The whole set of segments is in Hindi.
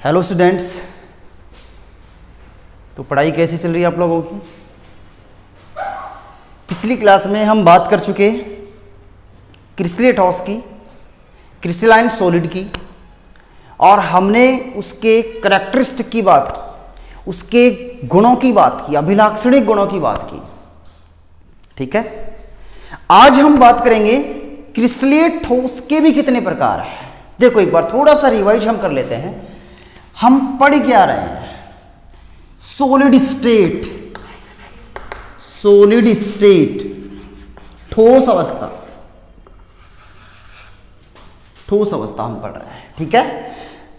Hello students. तो पढ़ाई कैसी चल रही है आप लोगों की? पिछली क्लास में हम बात कर चुके क्रिस्टलीय ठोस की, क्रिस्टलाइन सॉलिड की, और हमने उसके करैक्टरिस्टिक की बात की, उसके गुणों की बात की, अभिलाक्षणिक गुणों की बात की। ठीक है, आज हम बात करेंगे क्रिस्टलीय ठोस के भी कितने प्रकार हैं। देखो एक बार थोड़ा सा रिवाइज हम कर लेते हैं। हम पढ़ क्या रहे हैं? सॉलिड स्टेट ठोस अवस्था हम पढ़ रहे हैं। ठीक है,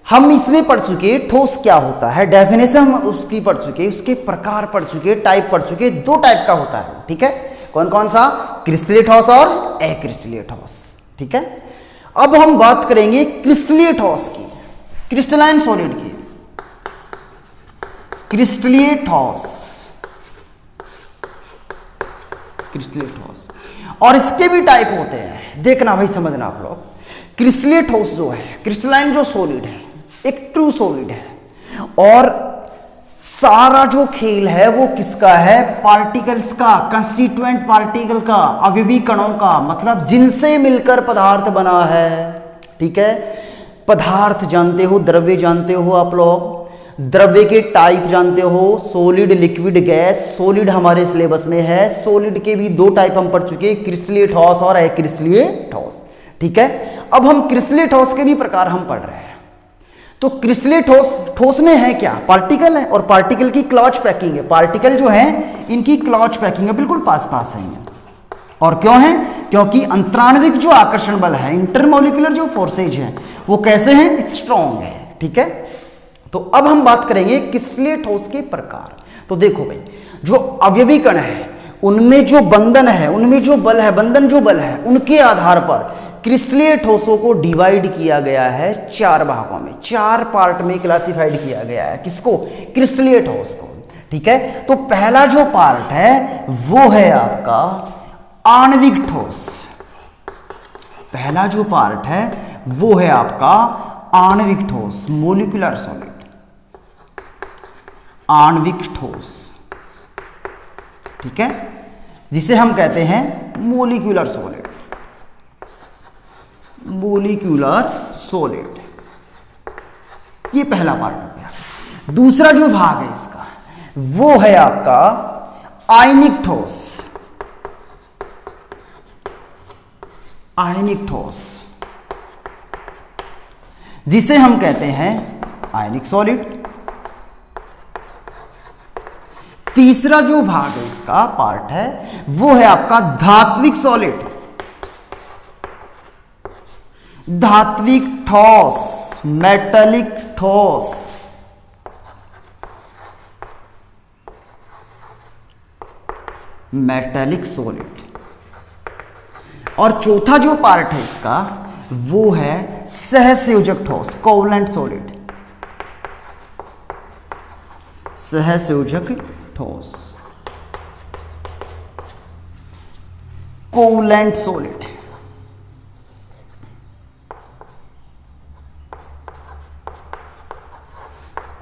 हम इसमें पढ़ चुके ठोस क्या होता है, डेफिनेशन हम उसकी पढ़ चुके, उसके प्रकार पढ़ चुके, टाइप पढ़ चुके। दो टाइप का होता है। ठीक है, कौन कौन सा? क्रिस्टलीय ठोस और अक्रिस्टलीय ठोस। ठीक है, अब हम बात करेंगे क्रिस्टलीय ठोस की, क्रिस्टलाइन सॉलिड की। क्रिस्टलीय ठोस और इसके भी टाइप होते हैं। देखना भाई, समझना आप लोग। क्रिस्टलीय ठोस जो है, क्रिस्टलाइन जो सॉलिड है, एक ट्रू सॉलिड है, और सारा जो खेल है वो किसका है? पार्टिकल्स का, कंस्टिट्यूएंट पार्टिकल का, अवयवी कणों का, मतलब जिनसे मिलकर पदार्थ बना है। ठीक है, पदार्थ जानते हो, द्रव्य जानते हो आप लोग, द्रव्य के टाइप जानते हो, सॉलिड, लिक्विड, गैस। सॉलिड हमारे सिलेबस में है। सॉलिड के भी दो टाइप हम पढ़ चुके, क्रिस्टलीय ठोस और अक्रिस्टलीय ठोस। ठीक है, अब हम क्रिस्टलीय ठोस के भी प्रकार हम पढ़ रहे हैं। तो क्रिस्टलीय ठोस में है क्या? पार्टिकल है, और पार्टिकल की क्लॉच पैकिंग है। पार्टिकल जो है इनकी क्लॉच पैकिंग है, बिल्कुल पास ही है। और क्यों है? क्योंकि अंतराणविक जो आकर्षण बल है, इंटरमोलिकुलर जो फोर्सेज है, वो कैसे हैं? स्ट्रॉन्ग है। ठीक है, तो अब हम बात करेंगे क्रिस्टलीय ठोस के प्रकार। तो देखो भाई, जो अवयवी कण है उनमें जो बंधन है, उनमें जो बल है, बंधन जो बल है, उनके आधार पर क्रिस्टलीय ठोसों को डिवाइड किया गया है चार भागों में, चार पार्ट में क्लासिफाइड किया गया है। किसको? क्रिस्टलीय ठोस को। ठीक है, तो पहला जो पार्ट है वो है आपका आणविक ठोस। पहला जो पार्ट है वो है आपका आणविक ठोस, मोलिकुलर सॉलिड, आणविक ठोस। ठीक है, जिसे हम कहते हैं मोलिकुलर सॉलिड, मोलिकुलर सॉलिड। ये पहला पार्ट हो गया। दूसरा जो भाग है इसका वो है आपका आयनिक ठोस, आयनिक ठोस, जिसे हम कहते हैं आयनिक सॉलिड। तीसरा जो भाग है इसका पार्ट है वो है आपका धात्विक सॉलिड, धात्विक ठोस, मेटालिक ठोस। Metallic solid. और चौथा जो पार्ट है इसका वो है सहसंयोजक ठोस, कोवलेंट सॉलिड, सहसंयोजक ठोस, कोवलेंट सॉलिड।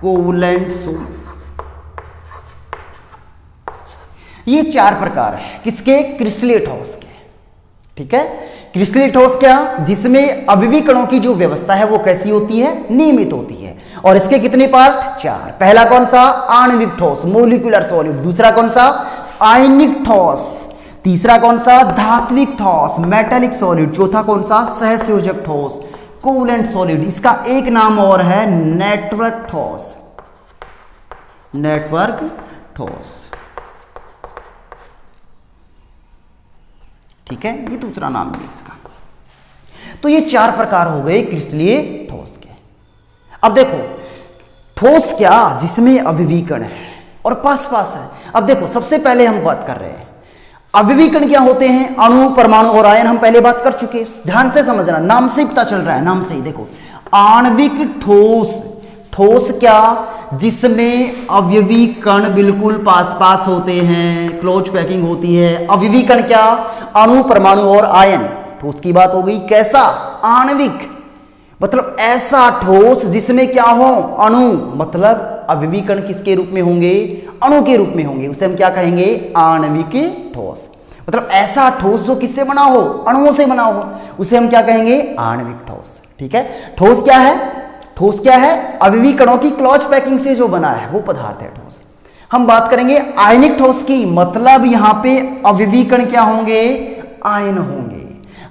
Covalent solid. ये चार प्रकार है किसके? क्रिस्टलीय ठोस के। ठीक है, क्रिस्टलीय ठोस क्या? जिसमें अवयवी कणों की जो व्यवस्था है वो कैसी होती है? नियमित होती है। और इसके कितने पार्ट? चार। पहला कौन सा? आणविक ठोस, मोलिकुलर सॉलिड। दूसरा कौन सा? आयनिक ठोस। तीसरा कौन सा? धात्विक ठोस, मेटालिक सॉलिड। चौथा कौन सा? सहसंयोजक ठोस, कोवलेंट सॉलिड। इसका एक नाम और है नेटवर्क ठोस, नेटवर्क ठोस। ठीक है, ये दूसरा नाम है इसका। तो ये चार प्रकार हो गए क्रिस्टलीय ठोस के। अब देखो, ठोस क्या? जिसमें अवयवी कण है और पास है। अब देखो, सबसे पहले हम बात कर रहे हैं अवयवी कण क्या होते हैं? अणु, परमाणु और आयन हम पहले बात कर चुके। ध्यान से समझना, नाम से ही पता चल रहा है, नाम से ही देखो। आणविक ठोस, ठोस क्या? जिसमें अवयवी कण बिल्कुल पास होते हैं, क्लोज पैकिंग होती है। अवयवी कण क्या? अणु, परमाणु और आयन। ठोस की बात हो गई। कैसा? आणविक। मतलब ऐसा ठोस जिसमें क्या हो, अणु, मतलब अविवीकण किसके रूप में होंगे, अणु के रूप में होंगे, उसे हम क्या कहेंगे, आणविक ठोस। मतलब ऐसा ठोस जो किससे बना हो, अणुओं से बना हो, उसे हम क्या कहेंगे, आणविक ठोस। ठीक है, ठोस क्या है, ठोस क्या है, अविवीकणों की क्लोज पैकिंग से जो बना है वो पदार्थ है ठोस। हम बात करेंगे आयनिक ठोस की, मतलब यहां पे अविवीकण क्या होंगे, आयन होंगे।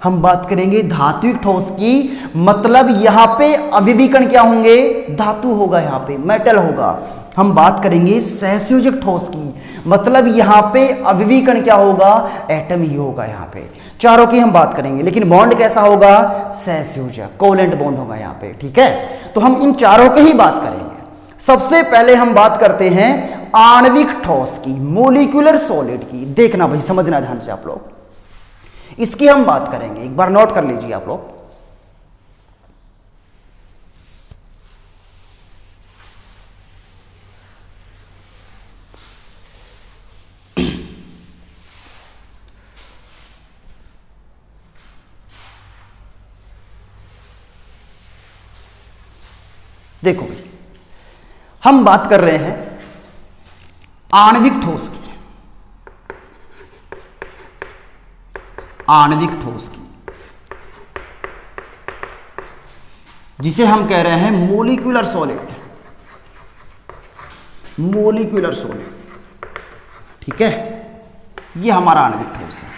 हम बात करेंगे धात्विक ठोस की, मतलब यहां पे अविवीकण क्या होंगे, धातु होगा, यहां पे मेटल होगा। हम बात करेंगे सहसंयोजक ठोस की, मतलब यहां पे अविवीकण क्या होगा, एटम ही होगा यहां पे। चारों की हम बात करेंगे, लेकिन बॉन्ड कैसा होगा, सहसंयोजक, कोवेलेंट बॉन्ड होगा यहां पे। ठीक है, तो हम इन चारों की ही बात करेंगे। सबसे पहले हम बात करते हैं आणविक ठोस की, मोलिकुलर सॉलिड की। देखना भाई, समझना ध्यान से आप लोग, इसकी हम बात करेंगे, एक बार नोट कर लीजिए आप लोग। देखो भाई, हम बात कर रहे हैं आणविक ठोस की, आणविक ठोस की, जिसे हम कह रहे हैं मोलिकुलर सॉलिड, मोलिकुलर सॉलिड। ठीक है, ये हमारा आणविक ठोस है।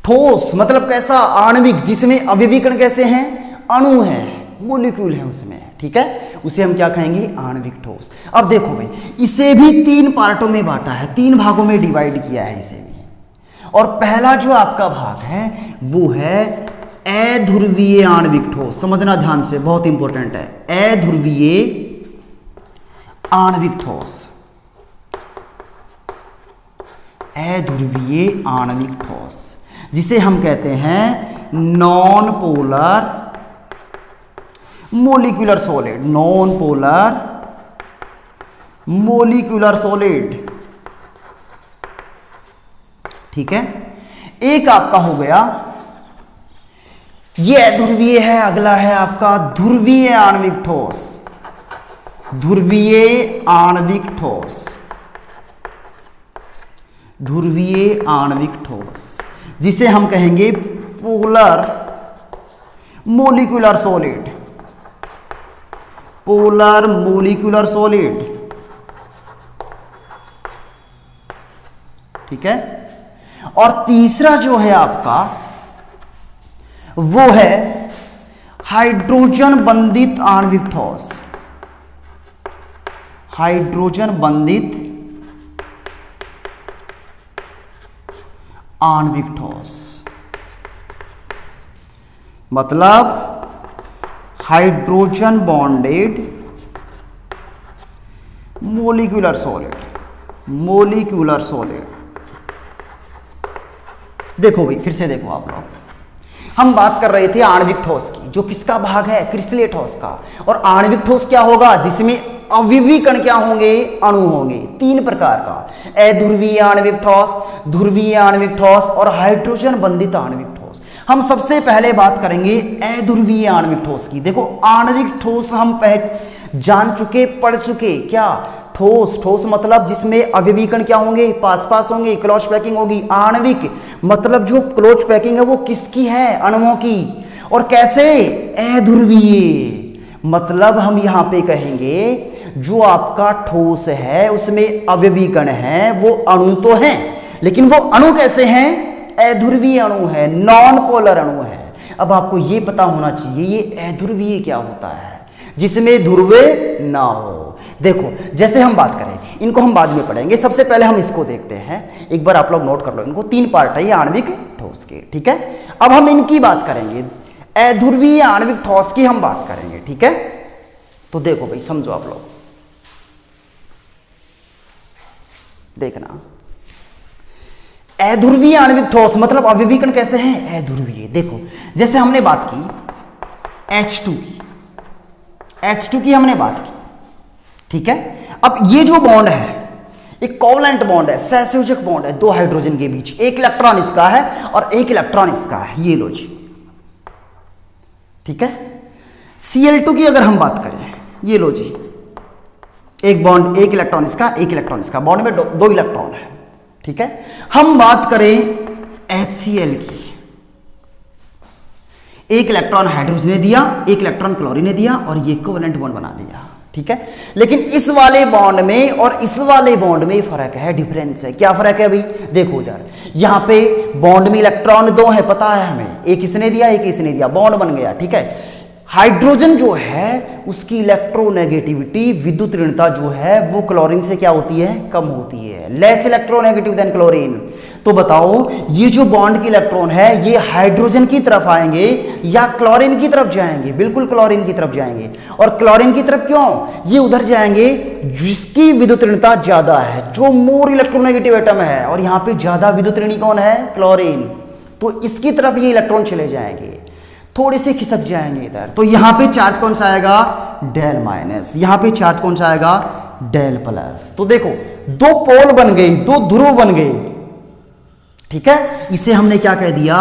ठोस मतलब कैसा, आणविक, जिसमें अविवीकण कैसे हैं, अणु है, मोलिक्यूल है उसमें। ठीक है, उसे हम क्या कहेंगे, आणविक ठोस। अब देखो भाई, इसे भी 3 पार्टों में बांटा है, 3 भागों में डिवाइड किया है इसे भी। और पहला जो आपका भाग है वो है अध्रुवीय आणविक ठोस। समझना ध्यान से, बहुत इंपॉर्टेंट है, अध्रुवीय आणविक ठोस, अध्रुवीय आणविक ठोस, जिसे हम कहते हैं non polar molecular solid, non polar molecular solid. ठीक है, एक आपका हो गया, यह ध्रुवीय है, अगला है आपका ध्रुवीय आणविक ठोस, ध्रुवीय आणविक ठोस, ध्रुवीय आणविक ठोस, जिसे हम कहेंगे polar molecular solid, polar molecular solid. ठीक है, और तीसरा जो है आपका वो है हाइड्रोजन बंधित आणविक ठोस, हाइड्रोजन बंधित आणविक ठोस, मतलब hydrogen bonded molecular solid, molecular solid. देखो भाई, फिर से देखो आप लोग, हम बात कर रहे थे आणविक ठोस की, जो किसका भाग है, क्रिस्टलीय ठोस का। और आणविक ठोस क्या होगा, जिसमें अविवीकण क्या होंगे, अणु होंगे, 3 प्रकार का, अध्रुवीय आणविक ठोस, ध्रुवीय आणविक ठोस और हाइड्रोजन बंधित आणविक ठोस। हम सबसे पहले बात करेंगे अध्रुवीय आणविक ठोस की। देखो, आणविक ठोस हम जान चुके, पढ़ चुके, क्या, ठोस, ठोस मतलब जिसमें अविवीकण क्या होंगे, पास पास होंगे, क्लोज पैकिंग होगी। आणविक मतलब जो क्लोज पैकिंग है वो किसकी है, अणुओं की। और कैसे, अध्रुवीय मतलब हम यहां पे कहेंगे जो आपका ठोस है उसमें अविवीकण है, वो अणु तो हैं, लेकिन वो अणु कैसे हैं, अध्रुवीय अणु है, नॉन पोलर अणु है। अब आपको ये पता होना चाहिए ये अध्रुवीय क्या होता है, जिसमें ध्रुव ना हो। देखो, जैसे हम बात करें, इनको हम बाद में पढ़ेंगे, सबसे पहले हम इसको देखते हैं। एक बार आप लोग नोट कर लो, इनको 3 पार्ट है ये आणविक ठोस के। ठीक है, अब हम इनकी बात करेंगे, अध्रुवीय आणविक ठोस की हम बात करेंगे। ठीक है, तो देखो भाई, समझो आप लोग, देखना, अध्रुवीय आणविक ठोस मतलब अविवीकण कैसे हैं, अध्रुवीय। देखो, जैसे हमने बात की H2 की, H2 की हमने बात की। ठीक है, अब ये जो बॉन्ड है एक कोवेलेंट बॉन्ड है, सहसंयोजक बॉन्ड है 2 हाइड्रोजन के बीच, एक इलेक्ट्रॉन इसका है और एक इलेक्ट्रॉन इसका है, ये लो जी। ठीक है, Cl2 की अगर हम बात करें, ये लो जी, एक बॉन्ड, एक इलेक्ट्रॉन इसका, एक इलेक्ट्रॉन इसका, बॉन्ड में दो इलेक्ट्रॉन है, ठीक है। हम बात करें HCl की, एक इलेक्ट्रॉन हाइड्रोजन ने दिया, एक इलेक्ट्रॉन क्लोरीन ने दिया और ये कोवेलेंट बॉन्ड बना दिया, ठीक है। लेकिन इस वाले बॉन्ड में और इस वाले बॉन्ड में फर्क है, डिफरेंस है। क्या फर्क है भाई? देखो यार, यहां पे बॉन्ड में इलेक्ट्रॉन दो है, पता है हमें, एक इसने दिया एक इसने दिया, बॉन्ड बन गया, ठीक है। हाइड्रोजन जो है उसकी इलेक्ट्रोनेगेटिविटी, विद्युत ऋणता जो है वो क्लोरीन से क्या होती है? कम होती है, लेस इलेक्ट्रोनेगेटिव देन क्लोरीन। तो बताओ ये जो बॉन्ड के इलेक्ट्रॉन है ये हाइड्रोजन की तरफ आएंगे या क्लोरीन की तरफ जाएंगे? बिल्कुल क्लोरीन की तरफ जाएंगे। और क्लोरीन की तरफ क्यों? ये उधर जाएंगे जिसकी विद्युत ऋणता ज्यादा है, जो मोर इलेक्ट्रोनेगेटिव एटम है, और यहां पे ज्यादा विद्युत ऋणी कौन है? क्लोरीन। तो इसकी तरफ ये इलेक्ट्रॉन चले जाएंगे, थोड़े से खिसक जाएंगे इधर। तो यहां पे चार्ज कौन सा आएगा? Del minus. यहां पे चार्ज कौन सा आएगा? Del plus. तो देखो दो पोल बन गई, दो ध्रुव बन गए, ठीक है। इसे हमने क्या कह दिया?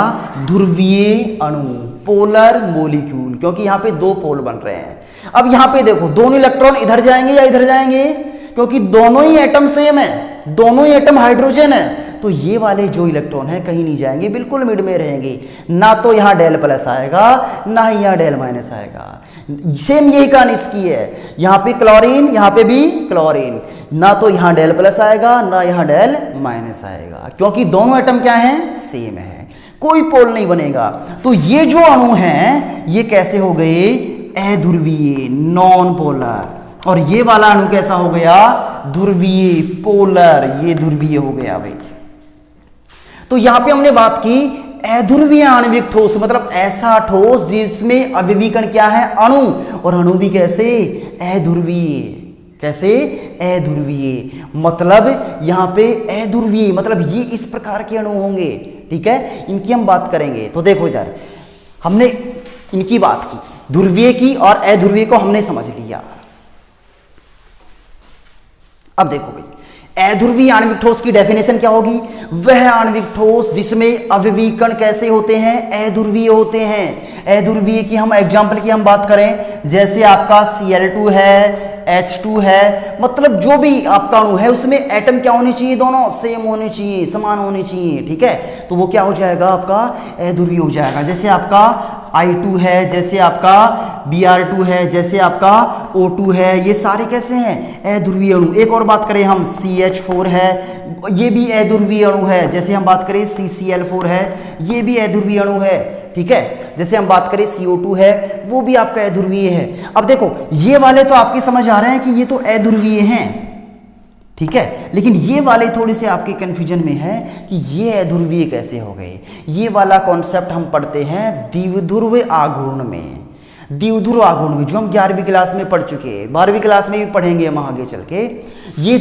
ध्रुवीय अणु, पोलर मॉलिक्यूल, क्योंकि यहां पे दो पोल बन रहे हैं। अब यहां पे देखो दोनों इलेक्ट्रॉन इधर जाएंगे या इधर जाएंगे? क्योंकि दोनों ही एटम सेम है, दोनों ही एटम हाइड्रोजन है, तो ये वाले जो इलेक्ट्रॉन है कहीं नहीं जाएंगे, बिल्कुल मिड में रहेंगे। ना तो यहां डेल प्लस आएगा ना ही यहां डेल माइनस आएगा। सेम यही कहानी इसकी है, यहां पे क्लोरीन, यहां पे भी क्लोरीन, ना तो यहां डेल प्लस आएगा ना यहां डेल माइनस आएगा, क्योंकि दोनों एटम क्या हैं? सेम है, कोई पोल नहीं बनेगा। तो ये जो अणु हैं ये कैसे हो गए? अध्रुवीय, नॉन पोलर। और ये वाला अणु कैसा हो गया? ध्रुवीय, पोलर, ये ध्रुवीय हो गया भाई। तो यहां पे हमने बात की अध्रुवीय आणविक ठोस, मतलब ऐसा ठोस जिसमें अभिवीकरण क्या है? अणु, और अणु भी कैसे? अध्रुवीय। कैसे? अध्रुवीय, मतलब यहां पे अध्रुवीय मतलब ये इस प्रकार के अणु होंगे, ठीक है। इनकी हम बात करेंगे। तो देखो इधर हमने इनकी बात की, ध्रुवीय की और अध्रुवीय को हमने समझ लिया। अब देखो भाई अध्रुवीय आणविक ठोस की डेफिनेशन क्या होगी? वह आणविक ठोस जिसमें अभिवीकरण कैसे होते हैं? अध्रुवीय होते हैं। अध्रुवीय की हम एग्जांपल की हम बात करें, जैसे आपका Cl2 है, H2 है, मतलब जो भी आपका अणु है उसमें एटम क्या होनी चाहिए? दोनों सेम होने चाहिए, समान होने चाहिए, ठीक है। तो वो क्या हो जाएगा? आपका अध्रुवीय हो जाएगा। जैसे आपका I2 है, जैसे आपका Br2 है, जैसे आपका O2 है, ये सारे कैसे हैं? अध्रुवीय अणु। एक और बात करें हम, CH4 है, ये भी अध्रुवीय अणु है। जैसे हम बात करें CCl4 है, ये भी अध्रुवीय अणु है, ठीक है। जैसे हम बात करें CO2 है, वो भी आपका अध्रुवीय है। अब देखो ये वाले तो आपकी समझ आ रहे हैं कि ये तो अध्रुवीय हैं, ठीक है, लेकिन ये वाले थोड़े से आपके कंफ्यूजन में है कि ये अध्रुवीय कैसे हो गए। ये वाला कॉन्सेप्ट हम पढ़ते हैं द्विध्रुव आघूर्ण में, द्विध्रुव आघूर्ण में, जो हम 11वीं क्लास में पढ़ चुके हैं, 12वीं क्लास में भी पढ़ेंगे हम आगे चल के। ये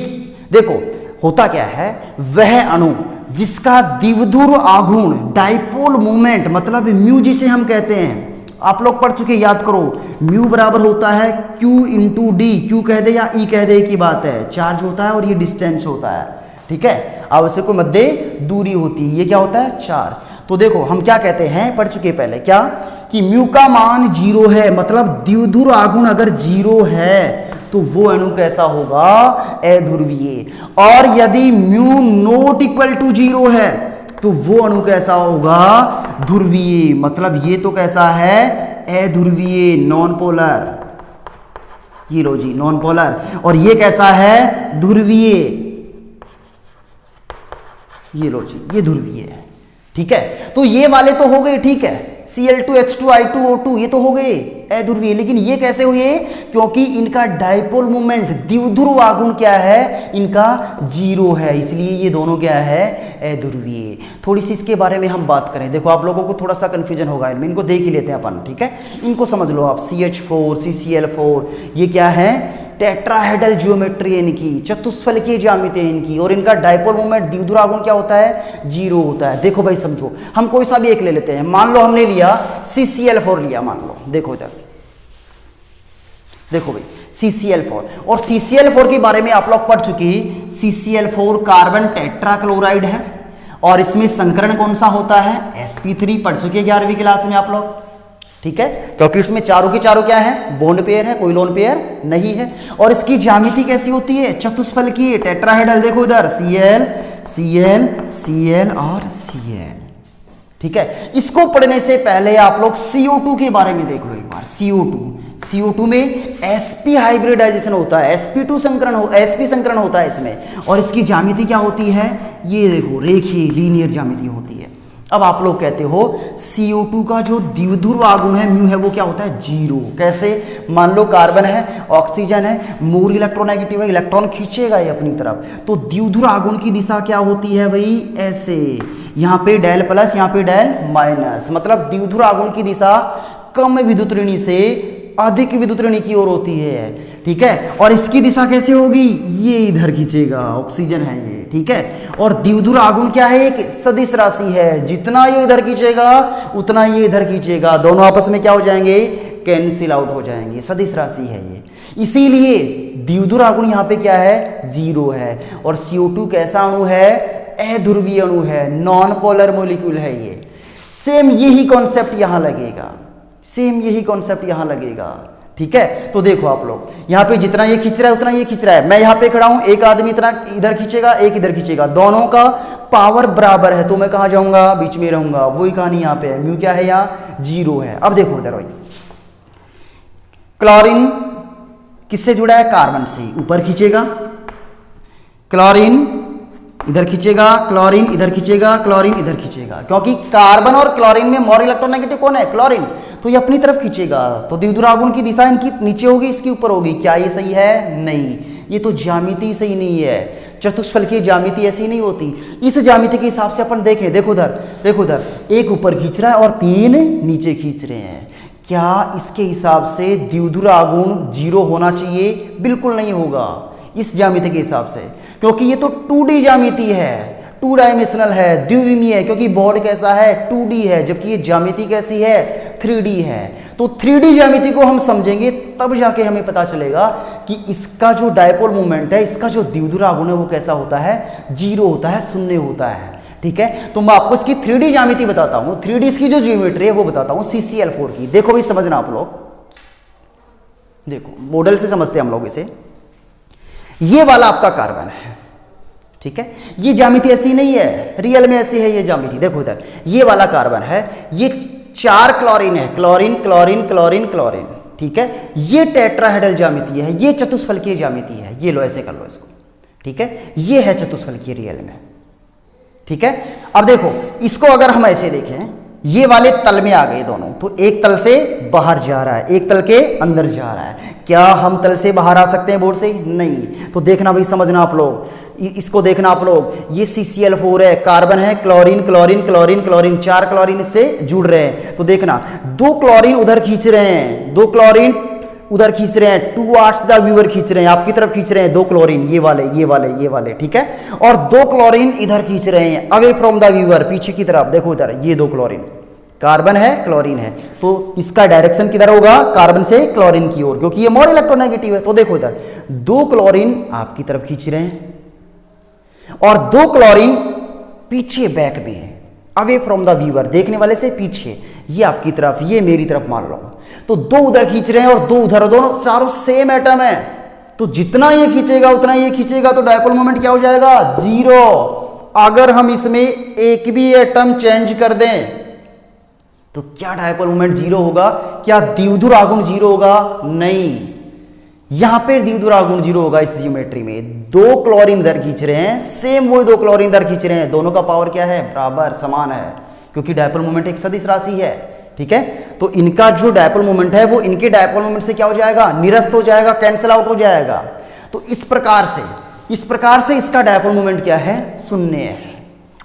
देखो होता क्या है, वह अणु जिसका द्विध्रुव आघूर्ण, डाइपोल मोमेंट, मतलब म्यू जिसे हम कहते हैं, आप लोग पढ़ चुके, याद करो, म्यू बराबर होता है Q इंटू डी, क्यू कह दे या ई कह दे की बात है, चार्ज होता है और ये डिस्टेंस होता है, ठीक है, आवश्यक मध्य दूरी होती है, ये क्या होता है? चार्ज। तो देखो हम क्या कहते हैं, पढ़ चुके पहले, क्या कि म्यू का मान 0 है, मतलब द्विध्रुव आघूर्ण अगर 0 है तो वो अणु कैसा होगा? अध्रुवीय। और यदि म्यू नॉट इक्वल टू 0 है तो वो अणु कैसा होगा? ध्रुवीय। मतलब ये तो कैसा है? अध्रुवीय, नॉन पोलर। ये लो जी, नॉन पोलर। और ये कैसा है? ध्रुवीय। ये लो जी, ये ध्रुवीय है, ठीक है। तो ये वाले तो हो गए, ठीक है, Cl2, H2, I2, O2, ये तो हो गए अध्रुवीय। लेकिन ये कैसे हुए? क्योंकि इनका डाइपोल मोमेंट, द्विध्रुव आघूर्ण क्या है? इनका 0 है, इसलिए ये दोनों क्या है? अध्रुवीय। थोड़ी सी इसके बारे में हम बात करें, देखो आप लोगों को थोड़ा सा कंफ्यूजन होगा इनमें, इनको देख ही लेते हैं अपन, ठीक है। इनको समझ लो आप, CH4, CCl4, ये क्या है? टेट्राहेड्रल ज्योमेट्री इनकी, चतुष्फलकीय ज्यामिति है इनकी, और इनका डाइपोल मोमेंट, द्विध्रुव आघूर्ण क्या होता है? 0 होता है। देखो भाई समझो, हम कोई सा भी एक ले लेते हैं, मान लो हमने लिया CCl4 लिया, मान लो, देखो इधर, देखो भाई CCl4, और CCl4 के बारे में आप लोग पढ़ चुके, CCl4 कार्बन टेट्राक्लोराइड है, और इसमें संकरण कौन सा होता है? sp3, पढ़ चुके 11वीं क्लास में आप लोग, ठीक है, क्योंकि उसमें चारों के चारों क्या है, बॉन्ड पेयर है, कोई लोन पेयर नहीं है। और इसकी ज्यामिति कैसी होती है, चतुष्फलकीय टेट्राहेड्रल। देखो इधर Cl Cl Cl और Cl। ठीक है, इसको पढ़ने से पहले आप लोग CO2 के बारे में देख लो एक बार। CO2 में sp हाइब्रिडाइजेशन होता है, sp2 संकरण sp संकरण होता है इसमें। और इसकी ज्यामिति क्या होती है, ये देखो रेखीय लीनियर ज्यामिति होती है। अब आप लोग कहते हो CO2 का जो द्विध्रुव आघूर्ण है म्यू है वो क्या होता है, 0। कैसे, मान लो कार्बन है, ऑक्सीजन है, मोर इलेक्ट्रोनेगेटिव है, इलेक्ट्रॉन खींचेगा ये अपनी तरफ, तो द्विध्रुव आघूर्ण की दिशा क्या होती है भाई, ऐसे। यहाँ पे डेल प्लस, यहाँ पे डेल माइनस, मतलब द्विध्रुव आघूर्ण की दिशा कम विद्युत ऋणी से अधिक विद्युत ऋणी की ओर होती है। ठीक है, और इसकी दिशा कैसे होगी, ये इधर खींचेगा, ऑक्सीजन है ये। ठीक है, और द्विध्रुव आघूर्ण क्या है, एक सदिश राशि है, जितना ये इधर खींचेगा उतना ये इधर खींचेगा, दोनों आपस में क्या हो जाएंगे, कैंसिल आउट हो जाएंगे, सदिश राशि है ये। इसीलिए द्विध्रुव आघूर्ण यहाँ पे क्या है, 0 है। और CO2 कैसा अणु है, अध्रुवीय अणु है, नॉन पोलर मॉलिक्यूल है ये। सेम यही कॉन्सेप्ट यहां लगेगा, सेम यही कॉन्सेप्ट यहां लगेगा। ठीक है, तो देखो आप लोग यहाँ पे जितना ये खींच रहा है उतना ये खींच रहा है। मैं यहाँ पे खड़ा हूं, एक आदमी इतना इधर खींचेगा, एक इधर खींचेगा, दोनों का पावर बराबर है, तो मैं कहां जाऊंगा, बीच में रहूंगा। वही कहानी यहाँ पे है, म्यू क्या है, यहाँ 0 है। अब देखो इधर भाई, क्लोरीन किससे जुड़ा है, कार्बन से, ऊपर खींचेगा, क्लोरीन इधर खींचेगा, क्लोरीन इधर खींचेगा, क्लोरीन इधर खींचेगा, क्योंकि कार्बन और क्लोरीन में मोर इलेक्ट्रोनेगेटिव कौन है, क्लोरीन, तो ये अपनी तरफ खींचेगा। तो द्विध्रुव आघूर्ण की दिशा इनकी नीचे होगी, इसकी ऊपर होगी। क्या ये सही है, नहीं, ये तो ज्यामिति सही नहीं है। चतुष्फलकीय ज्यामिति ऐसी नहीं होती। इस ज्यामिति के हिसाब से अपन देखें, देखो उधर, देखो उधर, एक ऊपर खींच रहा है और 3 नीचे खींच रहे हैं। क्या इसके हिसाब से द्विध्रुव आघूर्ण 0 होना चाहिए, बिल्कुल नहीं होगा इस ज्यामिति के हिसाब से, क्योंकि ये तो 2D ज्यामिति है, 2 डायमेंशनल है, द्विविमीय है, क्योंकि बोर्ड कैसा है, 2D है, जबकि ये ज्यामिति कैसी है, 3D है। तो 3D ज्यामिति को हम समझेंगे तब जाके हमें पता चलेगा कि इसका जो डायपोल मोमेंट है, इसका जो द्विध्रुव आघूर्ण है वो कैसा होता है, 0 होता है, शून्य होता है। ठीक है, तो मैं आपको इसकी 3D ज्यामिति बताता हूं, 3D इसकी जो ज्योमेट्री है वो बताता हूं, CCl4 की। देखो भी समझना आप लोग, देखो मॉडल से समझते हैं हम लोग इसे। ये वाला आपका कार्बन है, ठीक है, ये ज्यामिति ऐसी नहीं है, रियल में ऐसी है ये ज्यामिति। देखो इधर ये वाला कार्बन है, ये 4 क्लोरीन है, क्लोरीन क्लोरीन क्लोरीन क्लोरीन। ठीक है, ये टेट्राहेड्रल ज्यामिति है, ये चतुष्फलकीय ज्यामिति है। ये लो, ऐसे कर लो इसको। ठीक है, ये है चतुष्फलकीय रियल में। ठीक है, अब देखो इसको अगर हम ऐसे देखें, ये वाले तल में आ गए दोनों, तो एक तल से बाहर जा रहा है, एक तल के अंदर जा रहा है। क्या हम तल से बाहर आ सकते हैं बोर्ड से, नहीं। तो देखना भाई, समझना आप लोग, इसको देखना आप लोग, ये CCl4 है, कार्बन है, chlorine chlorine chlorine chlorine, 4 chlorine इससे जुड़ रहे हैं। तो देखना 2 क्लोरीन उधर खींच रहे हैं, 2 क्लोरीन उधर खींच रहे हैं, 2 द व्यूअर खींच रहे हैं, आपकी तरफ खींच रहे हैं 2 क्लोरीन, ये वाले ये वाले ये वाले। ठीक है, और 2 क्लोरीन इधर खींच रहे हैं अवे फ्रॉम द व्यूअर, पीछे की तरफ। देखो इधर ये 2 क्लोरीन, कार्बन है क्लोरीन है, तो इसका डायरेक्शन किधर होगा, कार्बन से क्लोरीन की ओर, क्योंकि ये मोर इलेक्ट्रोनेगेटिव है। तो देखो इधर 2 क्लोरीन आपकी तरफ खींच रहे हैं और 2 क्लोरीन पीछे बैक में है, अवे फ्रॉम द व्यूअर, देखने वाले से पीछे, ये आपकी तरफ, ये मेरी तरफ मान लो। तो 2 उधर खींच रहे हैं और 2 उधर, दोनों चारों सेम एटम है, तो जितना ये खींचेगा उतना ये खींचेगा, तो डायपोल मोमेंट क्या हो जाएगा, 0। अगर हम इसमें एक भी एटम चेंज कर दें तो क्या डायपोल मोमेंट 0 होगा, क्या द्विध्रुव आघूर्ण 0 होगा, नहीं। यहां पे द्विध्रुव आघूर्ण 0 होगा इस ज्योमेट्री में। 2 क्लोरीन इधर खींच रहे हैं, सेम वही 2 क्लोरीन इधर खींच रहे हैं, दोनों का पावर क्या है, बराबर समान है, क्योंकि डायपोल मोमेंट एक सदिश राशि है। ठीक है, तो इनका जो डायपोल मोमेंट है वो इनके डायपोल मोमेंट से क्या हो जाएगा, निरस्त हो जाएगा, कैंसिल आउट हो जाएगा। तो इस प्रकार से इसका डायपोल मोमेंट क्या है, 0 है।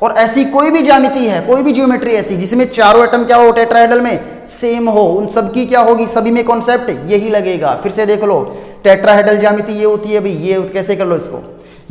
और ऐसी कोई भी ज्यामिति है, कोई भी ज्योमेट्री ऐसी जिसमें चारों एटम क्या हो, टेट्राहेड्रल में सेम हो, उन सब की क्या होगी, सभी में कॉन्सेप्ट यही लगेगा। फिर से देख लो, टेट्राहेड्रल ज्यामिति ये होती है भाई, ये कैसे कर लो इसको,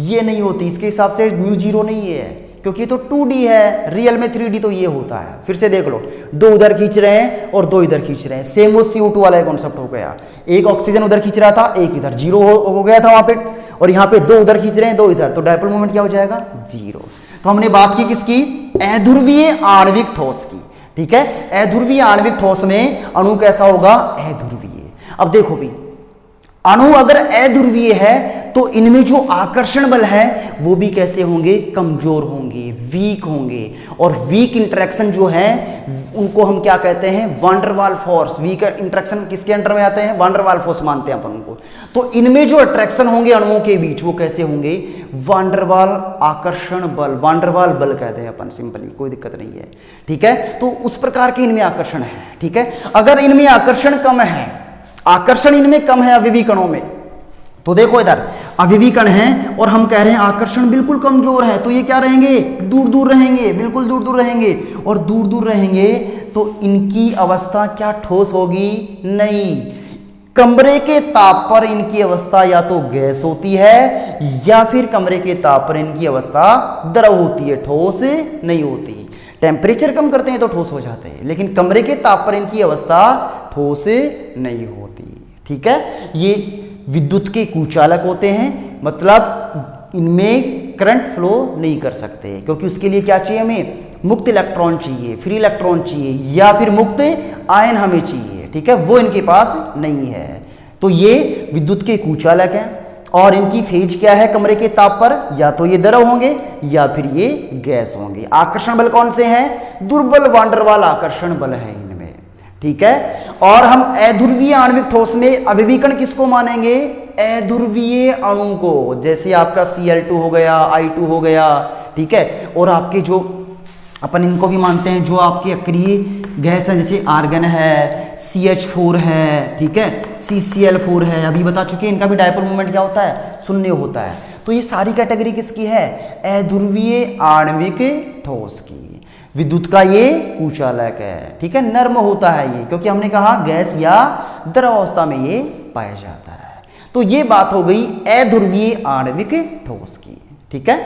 ये नहीं होती, इसके हिसाब से म्यू 0 नहीं है, क्योंकि तो 2D है, रियल में 3D तो ये होता है। फिर से देख लो, 2 उधर खींच रहे हैं और 2 इधर खींच रहे हैं, सेम वो CO2 वाला कॉन्सेप्ट हो गया। एक ऑक्सीजन उधर खींच रहा था, एक इधर, 0 हो गया था वहां पे, और यहाँ पे 2 उधर खींच रहे हैं, 2 इधर, तो डायपोल मोमेंट क्या हो जाएगा, 0। तो हमने बात की किसकी, अध्रुवीय आणविक ठोस की। ठीक है। अध्रुवीय आणविक ठोस में अणु कैसा होगा? अध्रुवीय। अब देखो भी, अणु अगर अध्रुवीय है तो इनमें जो आकर्षण बल है वो भी कैसे होंगे? कमजोर होंगे, वीक होंगे। और वीक इंटरेक्शन जो है उनको हम क्या कहते हैं? वान डर वाल फोर्स। वीक इंटरेक्शन किसके अंडर में आते हैं? वान डर वाल फोर्स मानते हैं अपन उनको। तो इनमें जो अट्रैक्शन होंगे अणुओं के बीच वो कैसे होंगे? वान डर वाल आकर्षण बल, वान डर वाल बल कहते हैं अपन सिंपली, कोई दिक्कत नहीं है, ठीक है। तो उस प्रकार के इनमें आकर्षण है, ठीक है। अगर इनमें आकर्षण कम है, आकर्षण इनमें कम है अवयवी कणों में, तो देखो इधर अवयवी कण है और हम कह रहे हैं आकर्षण बिल्कुल कमजोर है, तो ये क्या रहेंगे? दूर दूर रहेंगे, बिल्कुल दूर दूर रहेंगे। और दूर दूर रहेंगे तो इनकी अवस्था क्या ठोस होगी? नहीं। कमरे के ताप पर इनकी अवस्था या तो गैस होती है या फिर कमरे के ताप पर इनकी अवस्था द्रव होती है, ठोस नहीं होती। टेम्परेचर कम करते हैं तो ठोस हो जाते हैं, लेकिन कमरे के ताप पर इनकी अवस्था ठोस नहीं होती, ठीक है। ये विद्युत के कुचालक होते हैं, मतलब इनमें करंट फ्लो नहीं कर सकते, क्योंकि उसके लिए क्या चाहिए? हमें मुक्त इलेक्ट्रॉन चाहिए, फ्री इलेक्ट्रॉन चाहिए, या फिर मुक्त आयन हमें चाहिए, ठीक है। वो इनके पास नहीं है। तो ये विद्युत के कुचालक हैं और इनकी फेज क्या है? कमरे के ताप पर या तो ये द्रव होंगे या फिर ये गैस होंगे। आकर्षण बल कौन से हैं? दुर्बल वान डर वाल आकर्षण बल है इनमें, ठीक है। और हम अध्रुवीय आणविक ठोस में अवयवी कण किसको मानेंगे? अध्रुवीय अणु को, जैसे आपका Cl2 हो गया, I2 हो गया, ठीक है। और आपके जो अपन इनको भी मानते हैं, जो आपके अक्रिय गैस है, जैसे आर्गन है, CH4 है, ठीक है, CCl4 है, अभी बता चुके हैं। इनका भी डायपोल मोमेंट क्या होता है? शून्य होता है। तो ये सारी कैटेगरी किसकी है? अध्रुवीय आणविक ठोस की। विद्युत का ये कुचालक है, ठीक है, नर्म होता है ये, क्योंकि हमने कहा गैस या द्रव अवस्था में ये पाया जाता है। तो ये बात हो गई अध्रुवीय आणविक ठोस की, ठीक है।